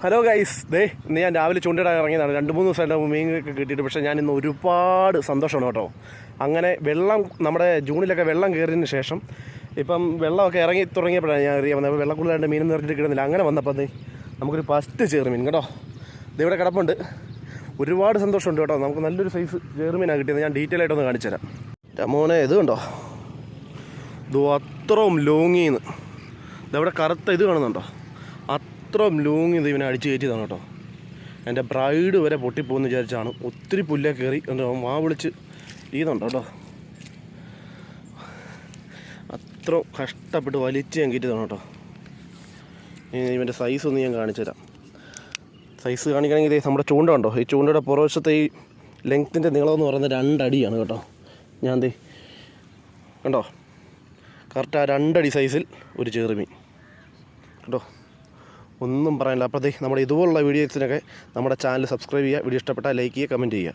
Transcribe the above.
Hello guys, ഇന്ന് ഞാൻ രാവിലെ ചൂണ്ടിടാൻ ഇറങ്ങിയതാണ്. 2-3 ദിവസമായിട്ട് മീനൊക്കെ കിട്ടിയിട്ട്. പക്ഷേ ഞാനിന്ന് ഒരുപാട് സന്തോഷമാണ് കേട്ടോ. അങ്ങനെ വെള്ളം നമ്മുടെ ജൂണിലൊക്കെ വെള്ളം കയറിയതിന് ശേഷം ഇപ്പം വെള്ളമൊക്കെ ഇറങ്ങി തുടങ്ങിയപ്പോഴാണ് ഞാൻ അറിയാൻ വന്നത്. വെള്ളം കൂടുതലായിട്ട് മീൻ നിർത്തിയിട്ട് കിട്ടുന്നില്ല. അങ്ങനെ വന്നപ്പോൾ നമുക്കൊരു ഫസ്റ്റ് ചെറുമീൻ കേട്ടോ ഇവിടെ കിടപ്പുണ്ട്. ഒരുപാട് സന്തോഷമുണ്ട് കേട്ടോ. നമുക്ക് നല്ലൊരു സൈസ് ചെറുമീനാണ് കിട്ടിയത്. ഞാൻ ഡീറ്റെയിൽ ആയിട്ടൊന്ന് കാണിച്ചു തരാം. മോനെ ഇത് കണ്ടോ, ഇത് അത്രയും ലോങ്ങിന്ന് ഇതവിടെ കറുത്ത ഇത് കാണുന്നുണ്ടോ, അത്രയും ലോങ് ഇത് ഇവനെ അടിച്ച് കയറ്റിയതാണ് കേട്ടോ. എൻ്റെ ബ്രൈഡ് വരെ പൊട്ടിപ്പോകുമെന്ന് വിചാരിച്ചാണ്. ഒത്തിരി പുല്ലേ കയറി മാ വിളിച്ച് ഈതുണ്ടോ കേട്ടോ. അത്ര കഷ്ടപ്പെട്ട് വലിച്ച് ഞാൻ കയറ്റിയതാണ് കേട്ടോ. ഇവൻ്റെ സൈസ് ഒന്ന് ഞാൻ കാണിച്ചു തരാം. സൈസ് കാണിക്കണമെങ്കിൽ ഇതേ നമ്മുടെ ചൂണ്ട ഉണ്ടോ, ഈ ചൂണ്ടയുടെ പുറവശത്തെ ഈ ലെങ്ത്തിൻ്റെ നീളമെന്ന് പറയുന്നത് 2 അടിയാണ് കേട്ടോ. ഞാൻ കണ്ടോ, കറക്റ്റ് ആ 2 അടി സൈസിൽ ഒരു ചെറുമീൻ കേട്ടോ. ഒന്നും പറയാനില്ല. അപ്പോൾ നമ്മുടെ ഇതുപോലുള്ള വീഡിയോസിനൊക്കെ നമ്മുടെ ചാനൽ സബ്സ്ക്രൈബ് ചെയ്യുക. വീഡിയോ ഇഷ്ടപ്പെട്ടാൽ ലൈക്ക് ചെയ്യുക, കമൻറ്റ് ചെയ്യുക.